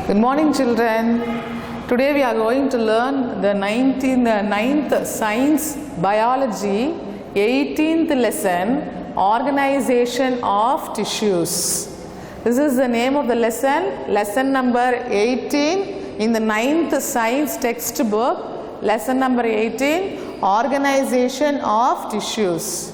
Good morning, children. Today we are going to learn the 9th Science Biology 18th lesson, Organization of Tissues. This is the name of the lesson number 18 in the 9th Science textbook, lesson number 18, Organization of Tissues.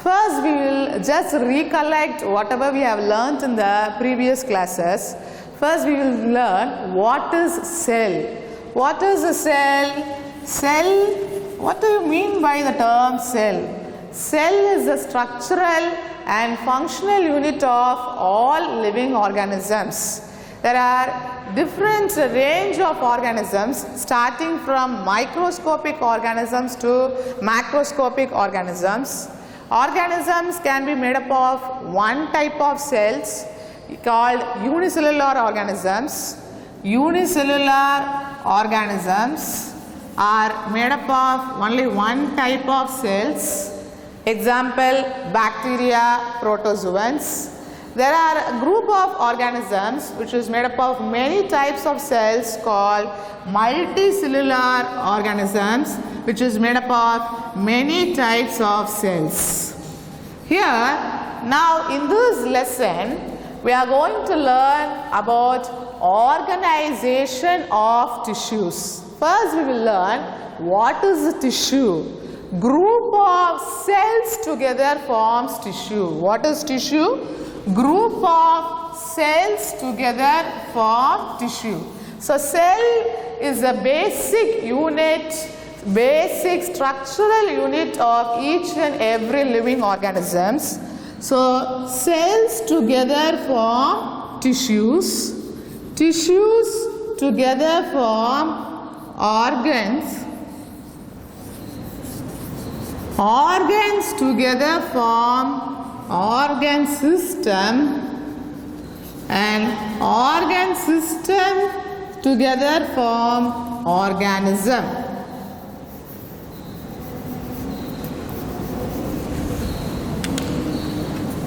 First, we will just recollect whatever we have learnt in the previous classes. First, we will learn what is cell. What is a cell? Cell, what do you mean by the term cell? Cell is the structural and functional unit of all living organisms. There are different range of organisms starting from microscopic organisms to macroscopic organisms. Organisms can be made up of one type of cells called unicellular organisms. Unicellular organisms are made up of only one type of cells. Example, bacteria, protozoans. There are a group of organisms which is made up of many types of cells called multicellular organisms, which is made up of many types of cells. Here, now in this lesson, we are going to learn about organization of tissues. First, we will learn what is a tissue. Group of cells together forms tissue. What is tissue? Group of cells together form tissue. So, cell is a basic unit, basic structural unit of each and every living organisms. So, cells together form tissues. Tissues together form organs. Organs together form organ system, and organ system together form organism.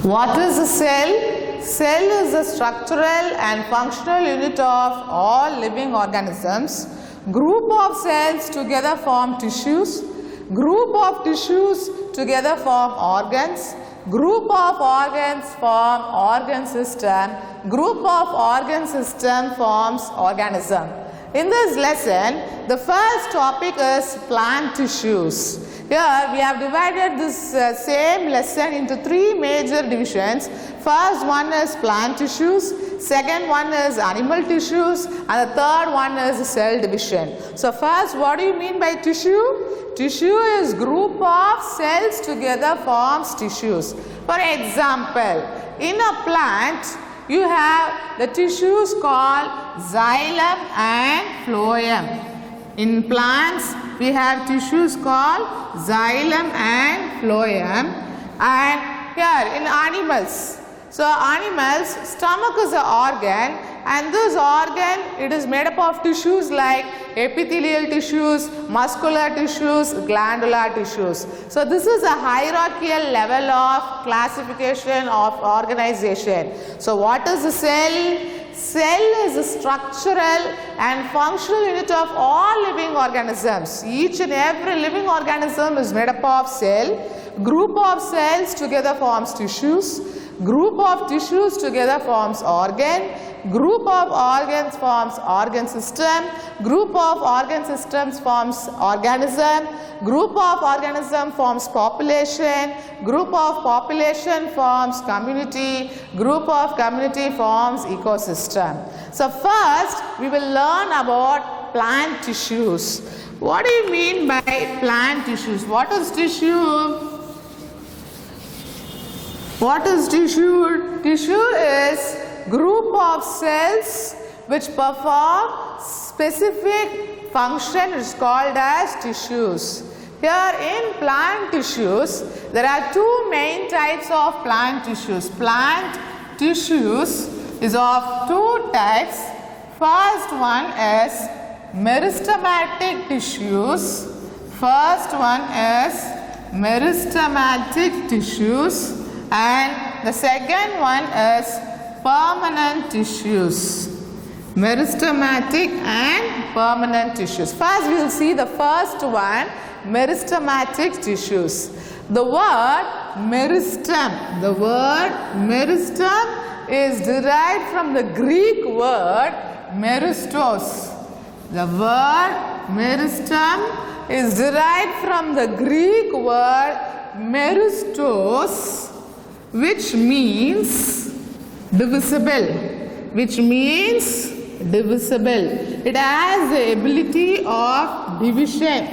What is a cell? Cell is a structural and functional unit of all living organisms. Group of cells together form tissues. Group of tissues together form organs. Group of organs form organ system. Group of organ system forms organism. In this lesson, the first topic is plant tissues. Here we have divided this same lesson into three major divisions. First one is plant tissues, second one is animal tissues, and the third one is cell division. So first, what do you mean by tissue? Tissue is group of cells together forms tissues. For example, in a plant, you have the tissues called xylem and phloem. In plants, we have tissues called xylem and phloem, and here in animals. So animals, stomach is an organ, and this organ, it is made up of tissues like epithelial tissues, muscular tissues, glandular tissues. So this is a hierarchical level of classification of organization. So what is a cell? Cell is a structural and functional unit of all living organisms. Each and every living organism is made up of cell. Group of cells together forms tissues. Group of tissues together forms organ. Group of organs forms organ system. Group of organ systems forms organism. Group of organism forms population. Group of population forms community. Group of community forms ecosystem. So first we will learn about plant tissues. What do you mean by plant tissues? What is tissue? What is tissue? Tissue is group of cells which perform specific function is called as tissues. Here in plant tissues, there are two main types of plant tissues. Plant tissues is of two types. First one is meristematic tissues. First one is meristematic tissues, and the second one is permanent tissues. Meristematic and permanent tissues. First we will see the first one, meristematic tissues. The word meristem is derived from the Greek word meristos. The word meristem is derived from the Greek word meristos, which means divisible. It has the ability of division.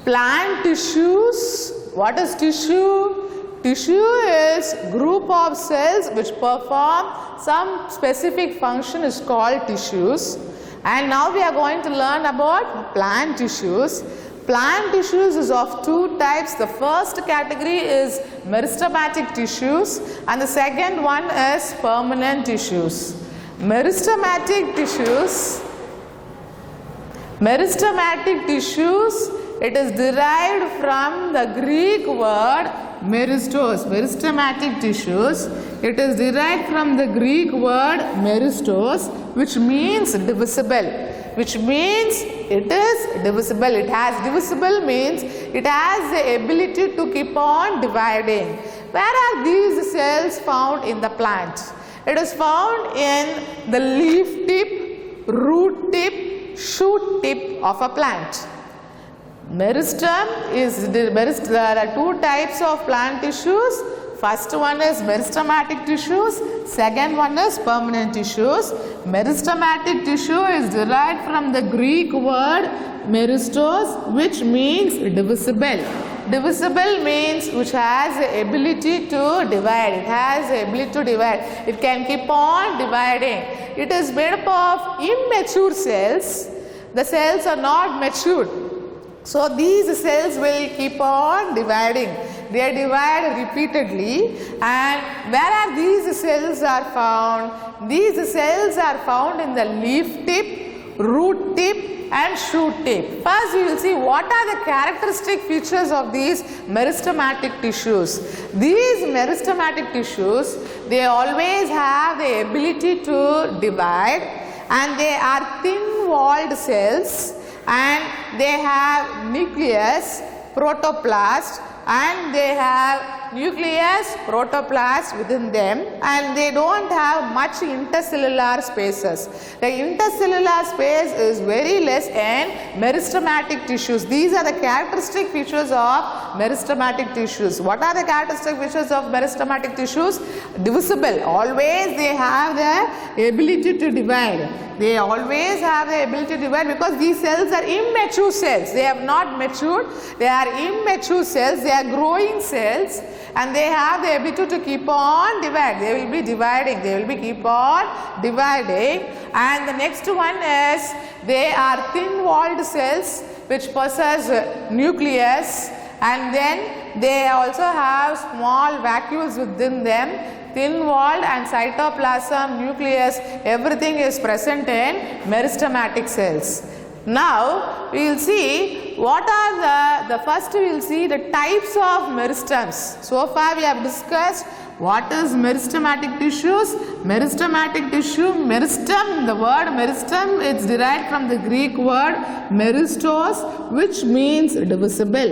Plant tissues. What is tissue? Tissue is group of cells which perform some specific function is called tissues. And now we are going to learn about plant tissues. Plant tissues is of two types. The first category is meristematic tissues and the second one is permanent tissues. Meristematic tissues, it is derived from the Greek word meristos. Meristematic tissues, it is derived from the Greek word meristos, which means divisible. It has divisible means it has the ability to keep on dividing. Where are these cells found in the plant? It is found in the leaf tip, root tip, shoot tip of a plant. Meristem is there are two types of plant tissues. First one is meristematic tissues, second one is permanent tissues. Meristematic tissue is derived from the Greek word meristos, which means divisible. Divisible means which has the ability to divide. It can keep on dividing. It is made up of immature cells. The cells are not matured. So these cells will keep on dividing. They divide repeatedly. And where are these cells are found? These cells are found in the leaf tip, root tip and shoot tip. First we will see what are the characteristic features of these meristematic tissues. These meristematic tissues, they always have the ability to divide and they are thin-walled cells and they have nucleus, protoplast and they have protoplast within them and they don't have much intercellular spaces. The intercellular space is very less in meristematic tissues. These are the characteristic features of meristematic tissues. What are the characteristic features of meristematic tissues? Divisible. Always they have the ability to divide. Because these cells are immature cells. They have not matured. They are immature cells. They are growing cells and they have the ability to keep on dividing. They will be dividing. And the next one is they are thin-walled cells which possess nucleus and then they also have small vacuoles within them. Thin-walled and cytoplasm, nucleus, everything is present in meristematic cells. Now we will see what are first we will see the types of meristems. So far we have discussed what is meristematic tissues. Meristematic tissue, meristem, the word meristem is derived from the Greek word meristos, which means divisible.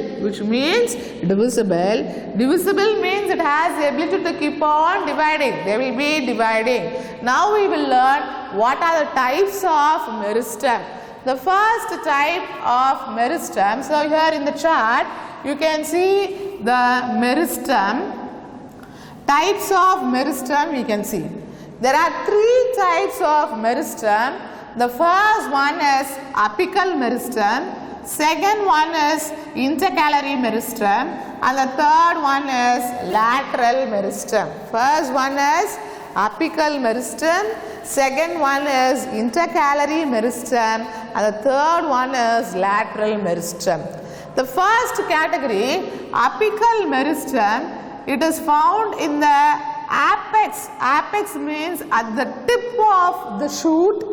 Divisible means it has the ability to keep on dividing. They will be dividing. Now we will learn what are the types of meristem. The first type of meristem, so here in the chart you can see the meristem. Types of meristem we can see. There are three types of meristem. The first one is apical meristem, second one is intercalary meristem and the third one is lateral meristem. First one is apical meristem, second one is intercalary meristem and the third one is lateral meristem. The first category, apical meristem, it is found in the apex. Apex means at the tip of the shoot,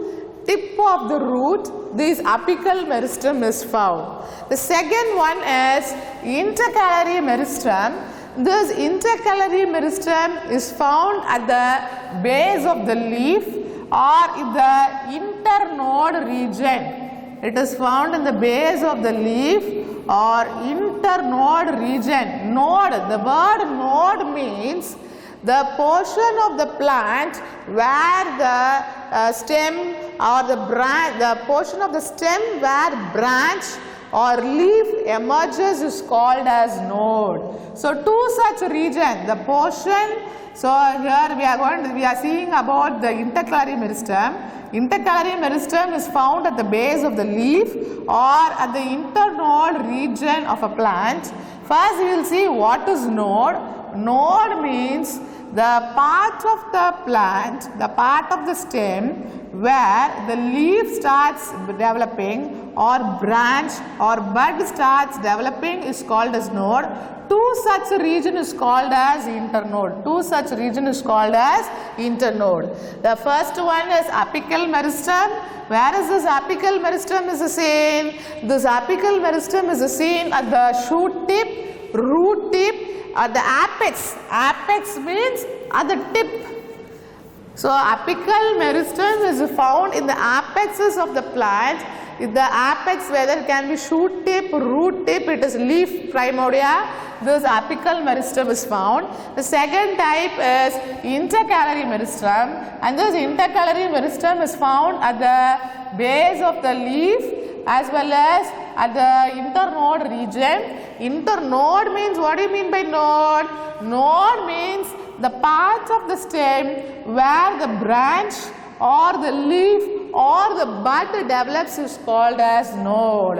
tip of the root, this apical meristem is found. The second one is intercalary meristem. This intercalary meristem is found at the base of the leaf or in the internode region. It is found in the base of the leaf or internode region. Node, the word node means the portion of the plant where the stem or the branch, the portion of the stem where branch or leaf emerges is called as node. So two such region, the portion. So here we are seeing about the intercalary meristem. Intercalary meristem is found at the base of the leaf or at the internode region of a plant. First we will see what is node. Node means the part of the plant, the part of the stem where the leaf starts developing or branch or bud starts developing is called as node. Two such region is called as internode. Two such region is called as internode. The first one is apical meristem. Where is this apical meristem is seen? This apical meristem is seen at the shoot tip, root tip, at the apex. Apex means at the tip. So apical meristem is found in the apexes of the plant. In the apex, whether it can be shoot tip, root tip, it is leaf primordia, this apical meristem is found. The second type is intercalary meristem, and this intercalary meristem is found at the base of the leaf as well as at the internode region. Internode means, what do you mean by node? Node means the part of the stem where the branch or the leaf or the bud develops is called as node.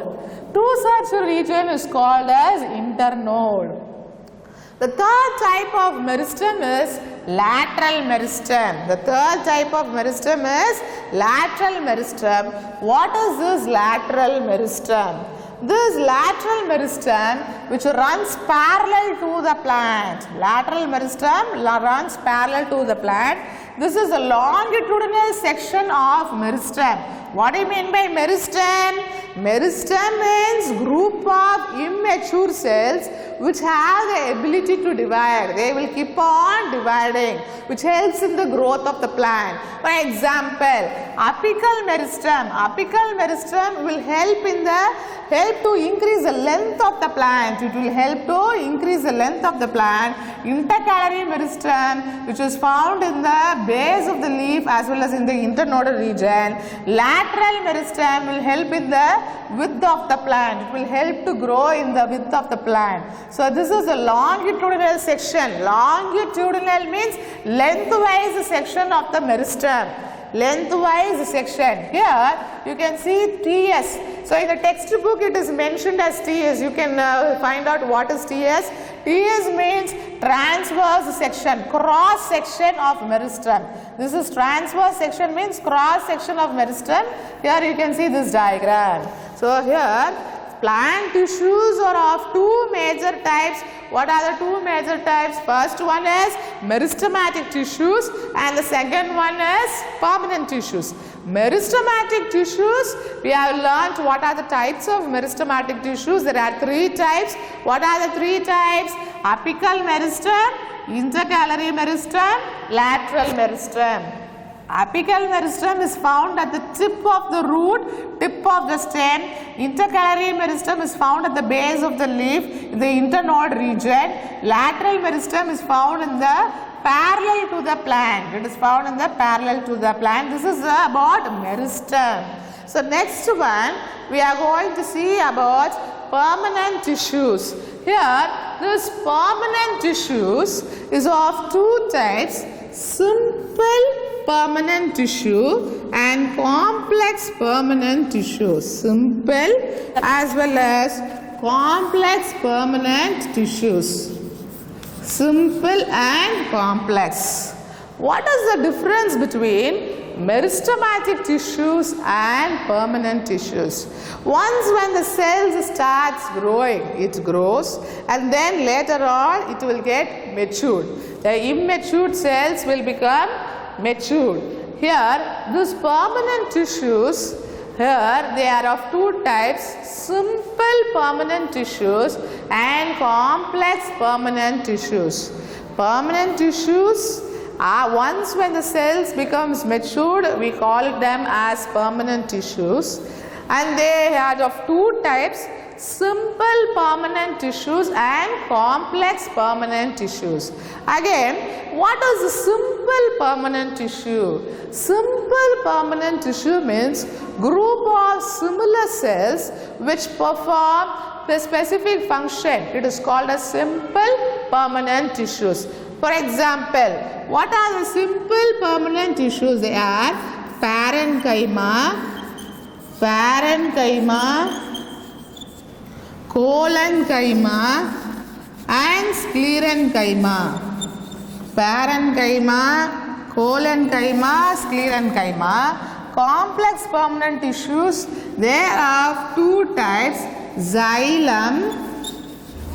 Two such region is called as internode. The third type of meristem is lateral meristem. The third type of meristem is lateral meristem. What is this lateral meristem? This lateral meristem which runs parallel to the plant. Lateral meristem runs parallel to the plant. This is a longitudinal section of meristem. What do you mean by meristem? Meristem means group of immature cells which have the ability to divide. They will keep on dividing, which helps in the growth of the plant. For example, apical meristem. Apical meristem will help to increase the length of the plant. It will help to increase the length of the plant. Intercalary meristem, which is found in the base of the leaf as well as in the internodal region. Lateral meristem will help in the width of the plant. It will help to grow in the width of the plant. So this is a longitudinal section. Longitudinal means lengthwise section of the meristem. Lengthwise section. Here you can see TS. So in the textbook it is mentioned as TS. You can find out what is TS. TS means transverse section, cross section of meristem. This is transverse section means cross section of meristem. Here you can see this diagram. So here plant tissues are of two major types. What are the two major types? First one is meristematic tissues and the second one is permanent tissues. Meristematic tissues, we have learnt what are the types of meristematic tissues. There are three types. What are the three types? Apical meristem, intercalary meristem, lateral meristem. Apical meristem is found at the tip of the root, tip of the stem. Intercalary meristem is found at the base of the leaf in the internode region. Lateral meristem is found in the parallel to the plant. It is found in the parallel to the plant. This is about meristem. So next one we are going to see about permanent tissues. Here this permanent tissues is of two types. Simple permanent tissue and complex permanent tissue. Simple as well as complex permanent tissues. Simple and complex. What is the difference between meristematic tissues and permanent tissues? Once when the cells starts growing, it grows and then later on it will get matured. The immature cells will become matured. Here these permanent tissues, here they are of two types, simple permanent tissues and complex permanent tissues. Permanent tissues Once when the cells becomes matured, we call them as permanent tissues. And they are of two types, simple permanent tissues and complex permanent tissues. Again, what is a simple permanent tissue? Simple permanent tissue means group of similar cells which perform the specific function. It is called as simple permanent tissues. For example, what are the simple permanent tissues? They are parenchyma, collenchyma and sclerenchyma. Parenchyma, collenchyma, sclerenchyma. Complex permanent tissues, there are two types, xylem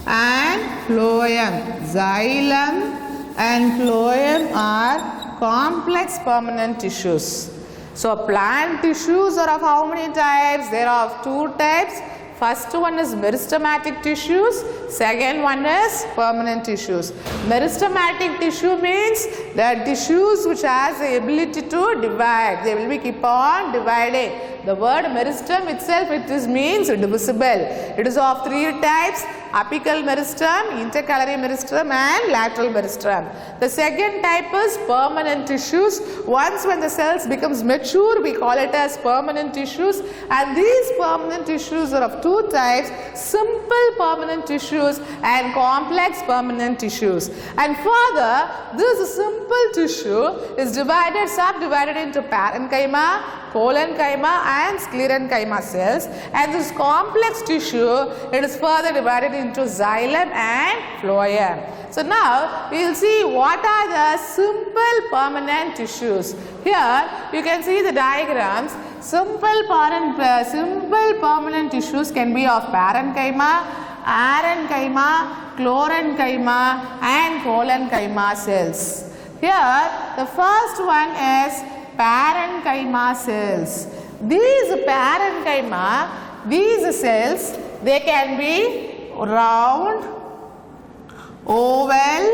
and phloem. Xylem and phloem are complex permanent tissues. So plant tissues are of how many types? There are of two types. First one is meristematic tissues, second one is permanent tissues. Meristematic tissue means the tissues which has the ability to divide. They will be keep on dividing. The word meristem itself, it means divisible. It is of three types, apical meristem, intercalary meristem and lateral meristem. The second type is permanent tissues. Once when the cells becomes mature, we call it as permanent tissues, and these permanent tissues are of two types, simple permanent tissues and complex permanent tissues. And further, this simple tissue is subdivided into parenchyma, collenchyma and sclerenchyma cells, and this complex tissue, it is further divided into xylem and phloem. So now we will see what are the simple permanent tissues. Here you can see the diagrams. Simple permanent tissues can be of parenchyma, arenchyma, chlorenchyma and collenchyma cells. Here the first one is parenchyma cells. These parenchyma, these cells, they can be round, oval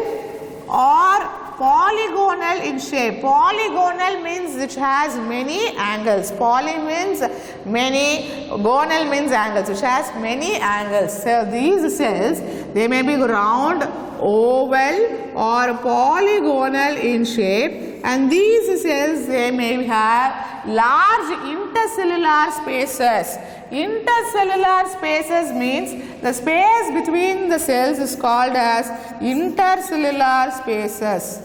or polygonal in shape. Polygonal means which has many angles. Poly means many, gonal means angles, which has many angles. So these cells, they may be round, oval or polygonal in shape, and these cells, they may have large intercellular spaces. Intercellular spaces means the space between the cells is called as intercellular spaces.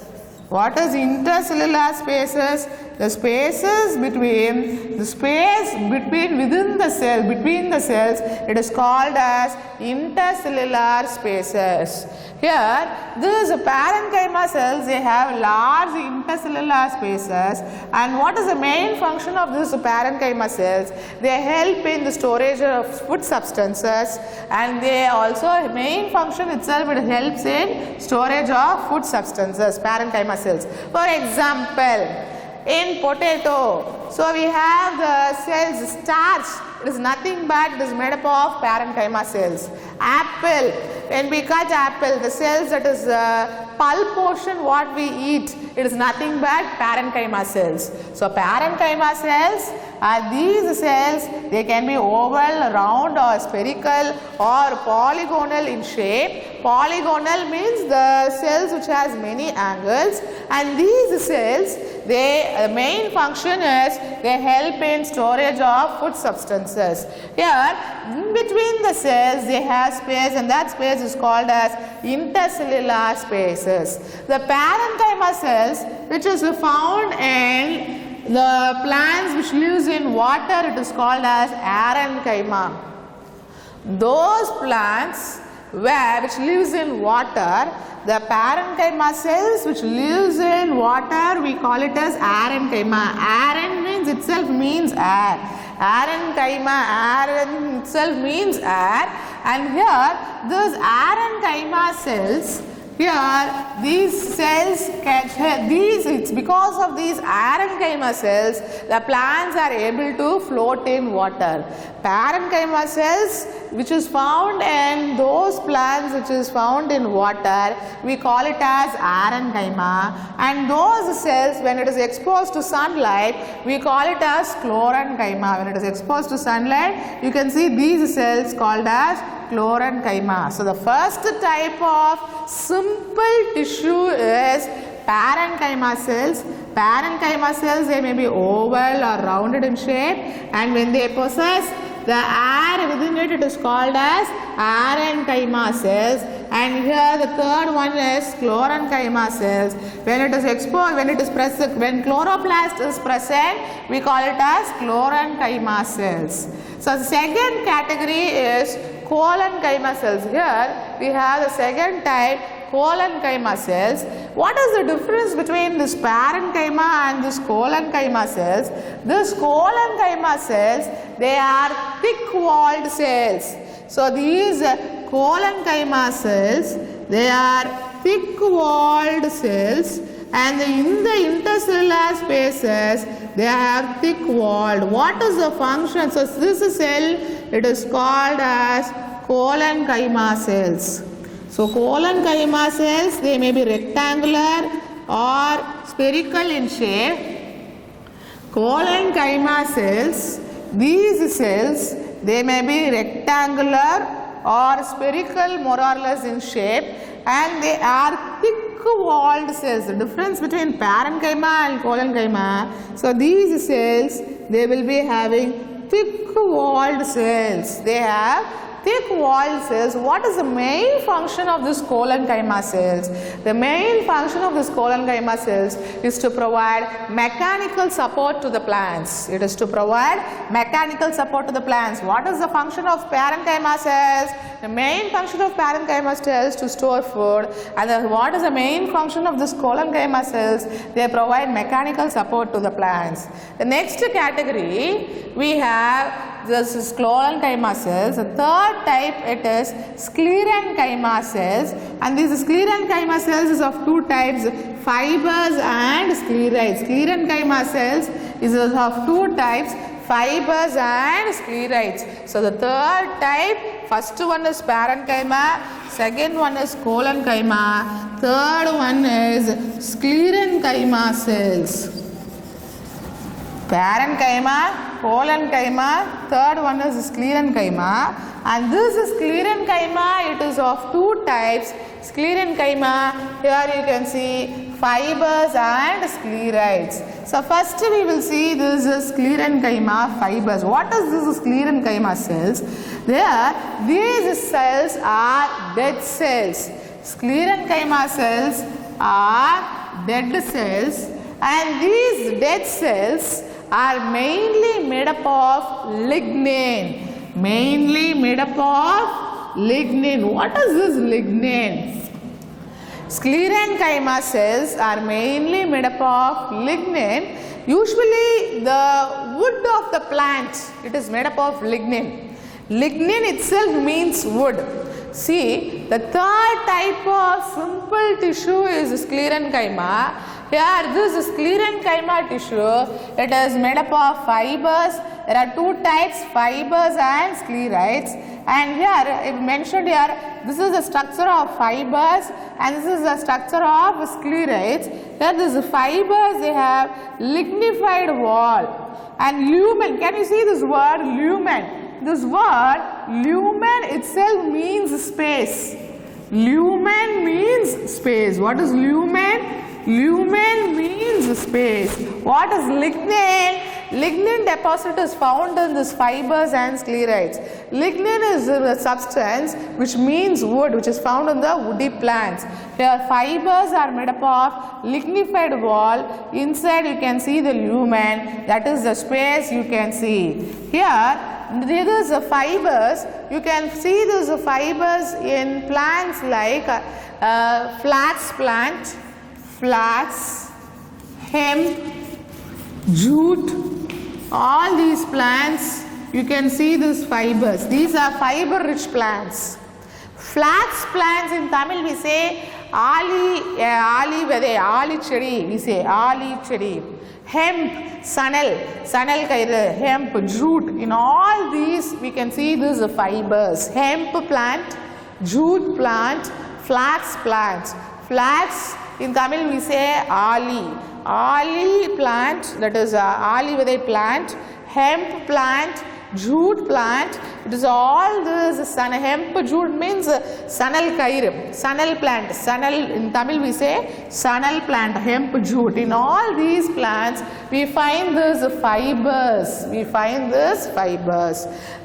What is intercellular spaces? The spaces between, within the cell, between the cells, it is called as intercellular spaces. Here, these parenchyma cells, they have large intercellular spaces, and what is the main function of these parenchyma cells? They help in the storage of food substances, and they also, main function itself, it helps in storage of food substances, parenchyma cells. For example, in potato, so we have the cells starch, it is nothing but it is made up of parenchyma cells. Apple, when we cut apple, the cells, that is pulp portion what we eat, it is nothing but parenchyma cells. So parenchyma cells are these cells, they can be oval, round or spherical or polygonal in shape. Polygonal means the cells which has many angles, and these cells, the main function is they help in storage of food substances. Here, in between the cells, they have space, and that space is called as intercellular spaces. The parenchyma cells, which is found in the plants which lives in water, it is called as arenchyma. Those plants which lives in water, the parenchyma cells which lives in water, we call it as arenchyma. Aren means itself means air. Arenchyma, aren itself means air, and here those arenchyma cells, here these cells catch, it's because of these arenchyma cells, the plants are able to float in water. Parenchyma cells, which is found in those plants which is found in water, we call it as parenchyma, and those cells when it is exposed to sunlight, we call it as chlorenchyma. When it is exposed to sunlight, you can see these cells called as chlorenchyma. So the first type of simple tissue is parenchyma cells. Parenchyma cells, they may be oval or rounded in shape, and when they possess the air within it, it is called as parenchyma cells. And here the third one is chlorenchyma cells. When it is exposed, when it is present, when chloroplast is present, we call it as chlorenchyma cells. So the second category is collenchyma cells. Here we have the second type, collenchyma cells. What is the difference between this parenchyma and this collenchyma cells? This collenchyma cells, they are thick-walled cells. So these collenchyma cells, they are thick-walled cells, and in the intercellular spaces, they are thick-walled. What is the function? So this cell, it is called as collenchyma cells. So collenchyma cells, they may be rectangular or spherical in shape. Collenchyma cells, these cells, they may be rectangular or spherical more or less in shape, and they are thick-walled cells. The difference between parenchyma and collenchyma, so these cells, they will be having thick-walled cells. They have thick-walled cells. What is the main function of this collenchyma cells? The main function of this collenchyma cells is to provide mechanical support to the plants. It is to provide mechanical support to the plants. What is the function of parenchyma cells? The main function of parenchyma cells is to store food. And what is the main function of this collenchyma cells? They provide mechanical support to the plants. The next category, we have this is collenchyma cells. The third type, it is sclerenchyma cells, and these sclerenchyma cells is of two types, fibers and sclerites. Sclerenchyma cells is of two types, fibers and sclerites. So the third type, first one is parenchyma, second one is collenchyma, third one is sclerenchyma cells. Parenchyma, collenchyma, third one is sclerenchyma, and this is sclerenchyma, it is of two types. Sclerenchyma, here you can see fibers and sclerites. So first we will see this is sclerenchyma fibers. What is this sclerenchyma cells? These cells are dead cells. Sclerenchyma cells are dead cells, and these dead cells are mainly made up of lignin. Mainly made up of lignin. What is this lignin? Sclerenchyma cells are mainly made up of lignin. Usually the wood of the plant, it is made up of lignin. Lignin itself means wood. See, the third type of simple tissue is sclerenchyma. Here this is sclerenchyma tissue. It is made up of fibers. There are two types, fibers and sclerites. And here it mentioned here, this is the structure of fibers and this is the structure of sclerites. Here these fibers, they have lignified wall. And lumen, can you see this word lumen? This word lumen itself means space. Lumen means space. What is lumen? Lumen means space. What is lignin? Lignin deposit is found in these fibers and sclerites. Lignin is a substance which means wood, which is found in the woody plants. Here fibers are made up of lignified wall. Inside you can see the lumen, that is the space you can see. Here these are fibers. You can see these fibers in plants like flax plant, flax, hemp, jute. All these plants, you can see these fibers. These are fiber rich plants. Flax plants, in Tamil we say ali vede, ali chedi, we say ali chedi. Hemp, sanal kairu, hemp, jute. In all these we can see these fibers. Hemp plant, jute plant, flax plant. Flax in Tamil we say ali plant, that is ali vede plant, hemp plant, jute plant. It is all this hemp, jute means sanal kairu, sanal plant. Sanal in Tamil we say sanal plant, hemp, jute. In all these plants we find these fibers.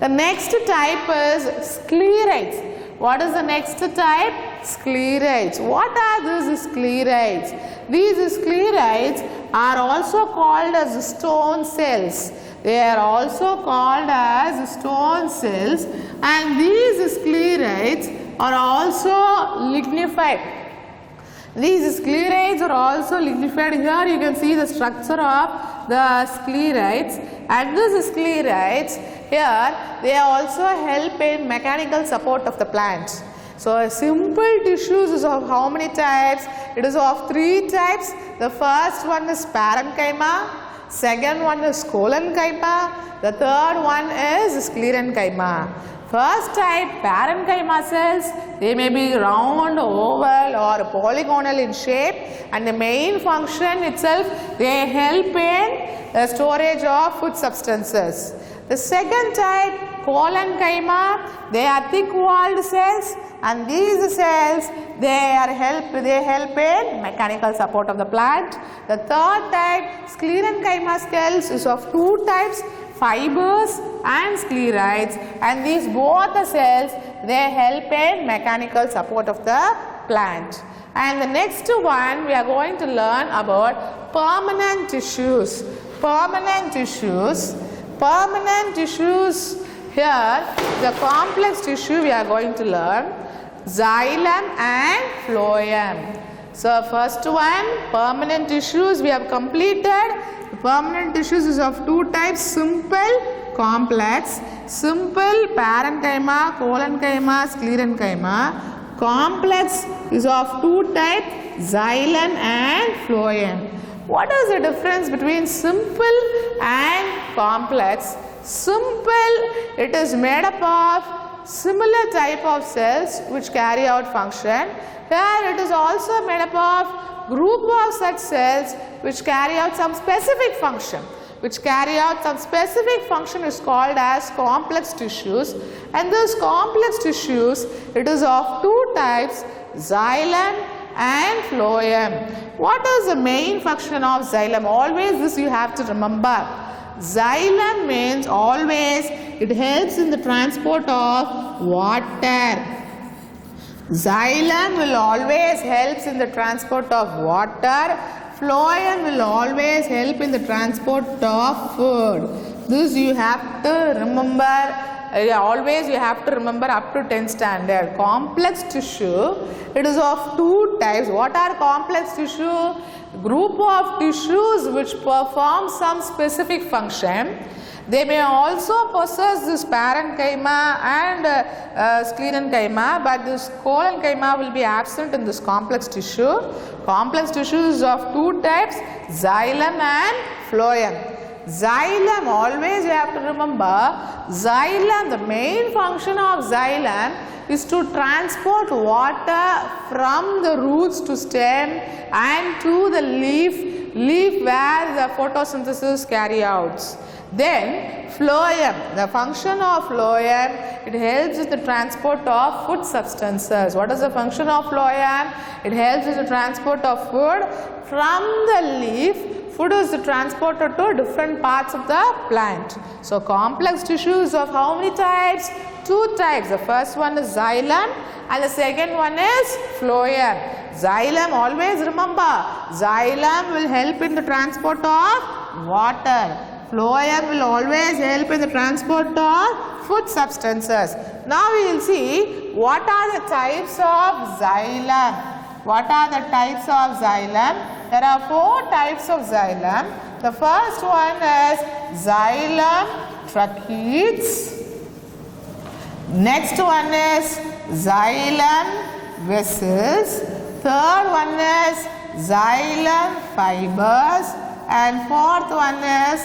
The next type is sclerites. What is the next type? Sclerites. What are these sclerites? These sclerites are also called as stone cells. They are also called as stone cells, and these sclerites are also lignified. These sclerites are also lignified. Here you can see the structure of the sclerites, and these sclerites here they also help in mechanical support of the plant. So simple tissues is of how many types? It is of 3 types. The first one is parenchyma, second one is collenchyma, the third one is sclerenchyma. First type, parenchyma cells, they may be round, oval or polygonal in shape, and the main function itself, they help in the storage of food substances. The second type, collenchyma, they are thick walled cells, and these cells they help in mechanical support of the plant. The third type, sclerenchyma cells, is of 2 types, fibers and sclerites, and these both the cells they help in mechanical support of the plant. And the next one we are going to learn about permanent tissues. Permanent tissues, here the complex tissue we are going to learn, xylem and phloem. So first one, permanent tissues we have completed. Permanent tissues is of 2 types, simple, complex. Simple, parenchyma, collenchyma, sclerenchyma. Complex is of 2 types, xylem and phloem. What is the difference between simple and complex? Simple, it is made up of similar type of cells which carry out function. Here it is also made up of group of such cells which carry out some specific function. Is called as complex tissues, and those complex tissues, it is of 2 types, xylem and phloem. What is the main function of xylem? Always this you have to remember. Xylem means always it helps in the transport of water. Xylem will always helps in the transport of water. Phloem will always help in the transport of food. This you have to remember. Always you have to remember up to 10th standard. Complex tissue, it is of 2 types. What are complex tissue? Group of tissues which perform some specific function. They may also possess this parenchyma and sclerenchyma, but this collenchyma will be absent in this complex tissue. Complex tissue is of 2 types, xylem and phloem. Xylem, always you have to remember, xylem, the main function of xylem is to transport water from the roots to stem and to the leaf where the photosynthesis carry out. Then phloem, the function of phloem, it helps with the transport of food substances. What is the function of phloem? It helps with the transport of food from the leaf. Food is transported to different parts of the plant. So complex tissues of how many types? 2 types. The first one is xylem and the second one is phloem. Xylem, always remember, xylem will help in the transport of water. Phloem will always help in the transport of food substances. Now we will see what are the types of xylem. What are the types of xylem? There are 4 types of xylem. The first one is xylem tracheides. Next one is xylem vessels. third one is xylem fibers, and fourth one is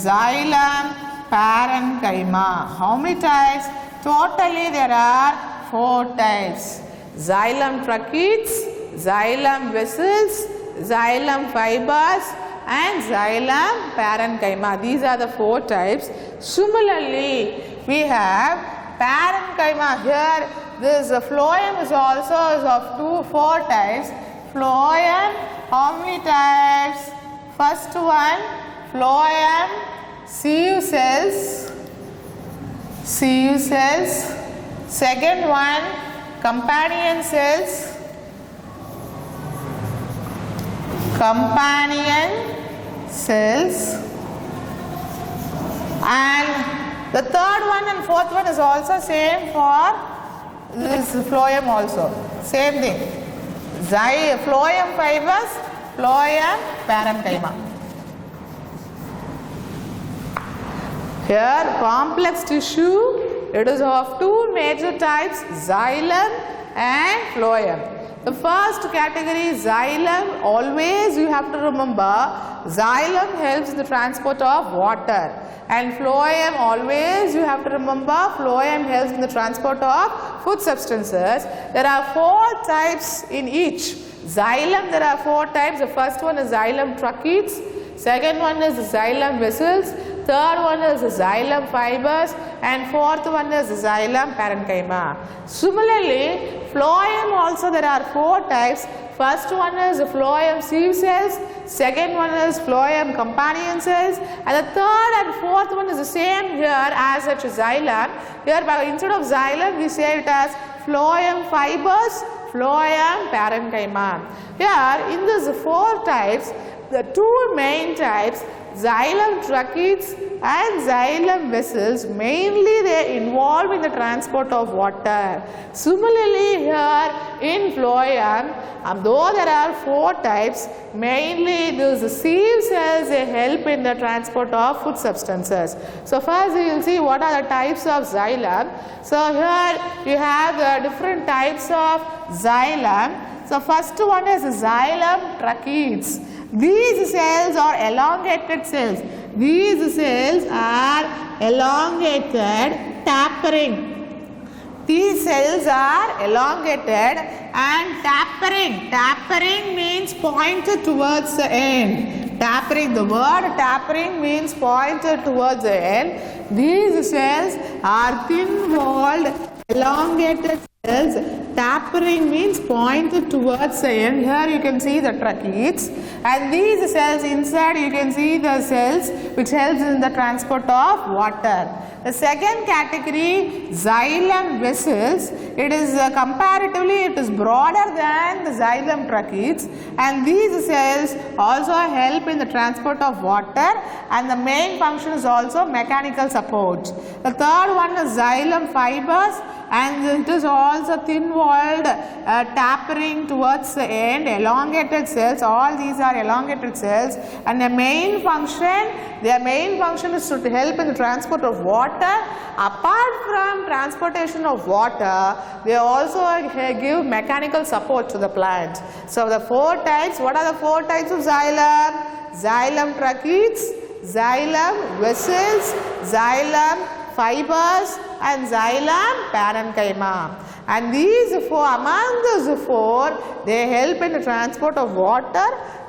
xylem parenchyma. How many types? Totally there are 4 types. Xylem tracheids, xylem vessels, xylem fibers and xylem parenchyma. These are the 4 types. Similarly, we have parenchyma here. This phloem is also of 4 types. Phloem, how many types? First one, phloem, sieve cells. Second one, companion cells. And the third one and fourth one is also same for this phloem also. Same thing. Phloem fibers, phloem parenchyma. Here complex tissue, it is of 2 major types, xylem and phloem. The first category, xylem, always you have to remember, xylem helps in the transport of water, and phloem, always you have to remember, phloem helps in the transport of food substances. There are 4 types in each. Xylem, there are 4 types. The first one is xylem tracheids, second one is xylem vessels, third one is xylem fibers, and fourth one is xylem parenchyma. Similarly, phloem also there are 4 types. First one is phloem sieve cells, second one is phloem companion cells, and the third and fourth one is the same here as such xylem. Here instead of xylem we say it as phloem fibers, phloem parenchyma. Here in these 4 types, the 2 main types, xylem tracheids and xylem vessels, mainly they involve in the transport of water. Similarly here in phloem, though there are 4 types, mainly these sieve cells, they help in the transport of food substances. So first you will see what are the types of xylem. So here you have the different types of xylem. So first one is xylem tracheids. These cells are elongated cells. These cells are elongated, tapering. These cells are elongated and tapering. Tapering means pointed towards the end. Tapering, the word tapering means pointed towards the end. These cells are thin-walled, elongated cells. Tapering means pointed towards the end. Here you can see the tracheids, and these cells inside you can see the cells which helps in the transport of water. The second category, xylem vessels, it is comparatively it is broader than the xylem tracheids, and these cells also help in the transport of water, and the main function is also mechanical support. The third one is xylem fibers, and it is also thin-walled, tapering towards the end, elongated cells. All these are elongated cells, and their main function is to help in the transport of water. Apart from transportation of water, they also give mechanical support to the plant. So the 4 types, what are the 4 types of xylem? Xylem tracheids, xylem vessels, xylem fibers and xylem parenchyma. And these 4, among these 4, they help in the transport of water.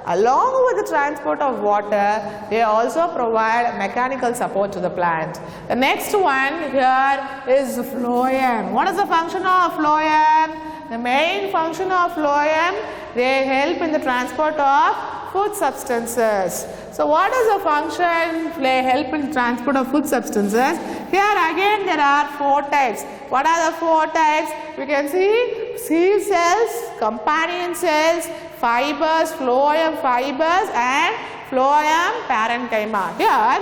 Along with the transport of water, they also provide mechanical support to the plant. The next one here is phloem. What is the function of phloem? The main function of phloem, they help in the transport of food substances. So what is the function? They help in transport of food substances. Here again there are 4 types. What are the 4 types? We can see sieve cells, companion cells, fibers, phloem fibers and phloem parenchyma. Here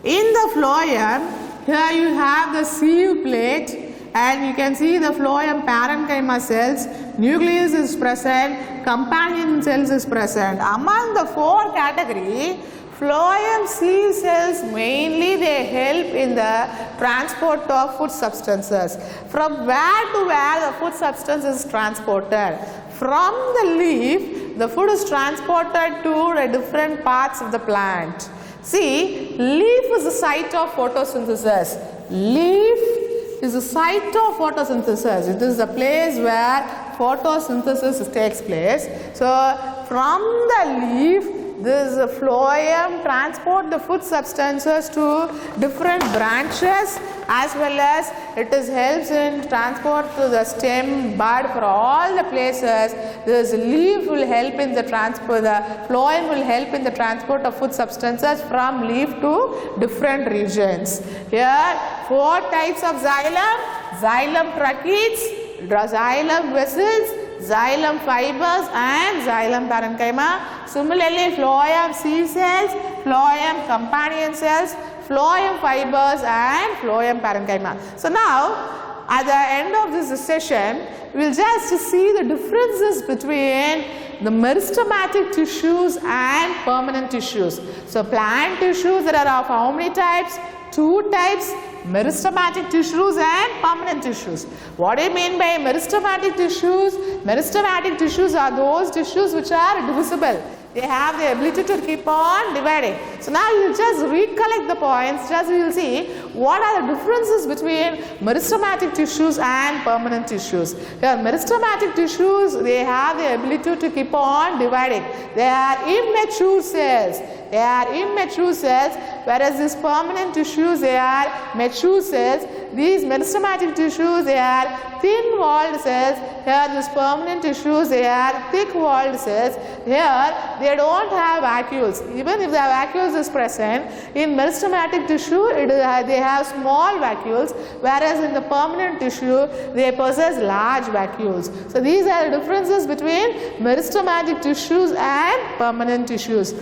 in the phloem, here you have the sieve plate, and you can see the phloem parenchyma cells, nucleus is present, companion cells is present. Among the 4 category, phloem sieve cells mainly they help in the transport of food substances. From where to where the food substance is transported? From the leaf, the food is transported to the different parts of the plant. See, leaf is the site of photosynthesis. Leaf is the site of photosynthesis. It is the place where photosynthesis takes place. So, from the leaf, this phloem transport the food substances to different branches, as well as it is helps in transport to the stem, bud, for all the places. This leaf will help in the transport, the phloem will help in the transport of food substances from leaf to different regions. Here 4 types of xylem: xylem tracheids, xylem vessels, xylem fibers and xylem parenchyma. Similarly, phloem seed cells, phloem companion cells, phloem fibers and phloem parenchyma. So now, at the end of this session, we will just see the differences between the meristematic tissues and permanent tissues. So plant tissues, there are of how many types? 2 types: meristematic tissues and permanent tissues. What do you mean by meristematic tissues? Meristematic tissues are those tissues which are divisible. They have the ability to keep on dividing. So now you just recollect the points, just you will see what are the differences between meristematic tissues and permanent tissues. Here meristematic tissues, they have the ability to keep on dividing. They are immature cells. They are immature cells, whereas these permanent tissues, they are mature cells. These meristematic tissues, they are thin-walled cells. Here these permanent tissues, they are thick-walled cells. Here they don't have vacuoles. Even if the vacuoles is present, in meristematic tissue, they have small vacuoles, whereas in the permanent tissue, they possess large vacuoles. So these are the differences between meristematic tissues and permanent tissues.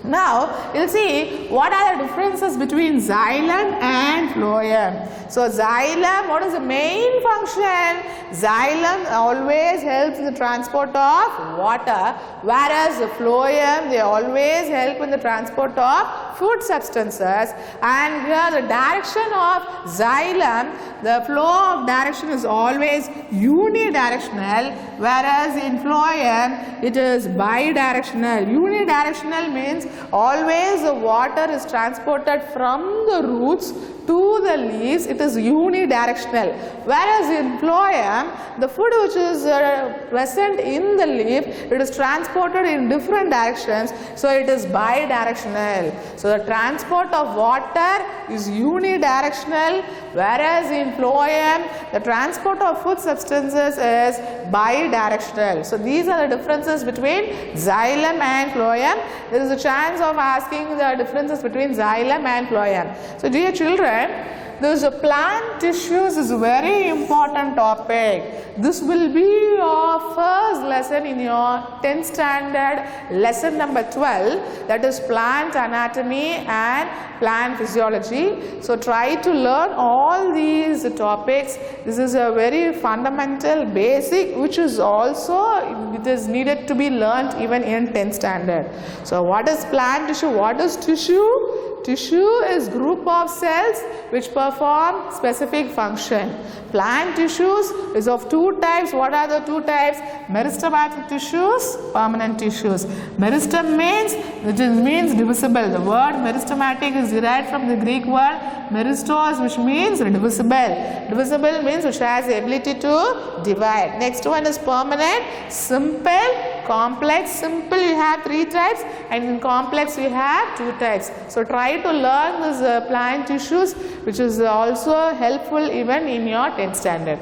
Now, you will see what are the differences between xylem and phloem. So, xylem, what is the main function? Xylem always helps in the transport of water, whereas the phloem, they always help in the transport of food substances. And here the direction of xylem, the flow of direction is always unidirectional, whereas in phloem, it is bidirectional. Unidirectional means always the water is transported from the roots to the leaves. It is unidirectional, whereas in phloem, the food which is present in the leaf, it is transported in different directions, so it is bidirectional. So the transport of water is unidirectional, whereas in phloem, the transport of food substances is bidirectional. So these are the differences between xylem and phloem. There is a chance of asking the differences between xylem and phloem. So dear children, this plant tissues is a very important topic. This will be your first lesson in your 10th standard lesson number 12, that is plant anatomy and plant physiology. So try to learn all these topics. This is a very fundamental basic which is also it is needed to be learnt even in 10th standard. So what is plant tissue? What is tissue? Tissue is group of cells which perform specific function. Plant tissues is of 2 types. What are the 2 types? Meristematic tissues, permanent tissues. Meristem means divisible. The word meristematic is derived from the Greek word meristos, which means divisible. Divisible means which has the ability to divide. Next one is permanent, simple, complex. Simple you have 3 types, and in complex you have 2 types. So try to learn this plant tissues, which is also helpful even in your 10th standard.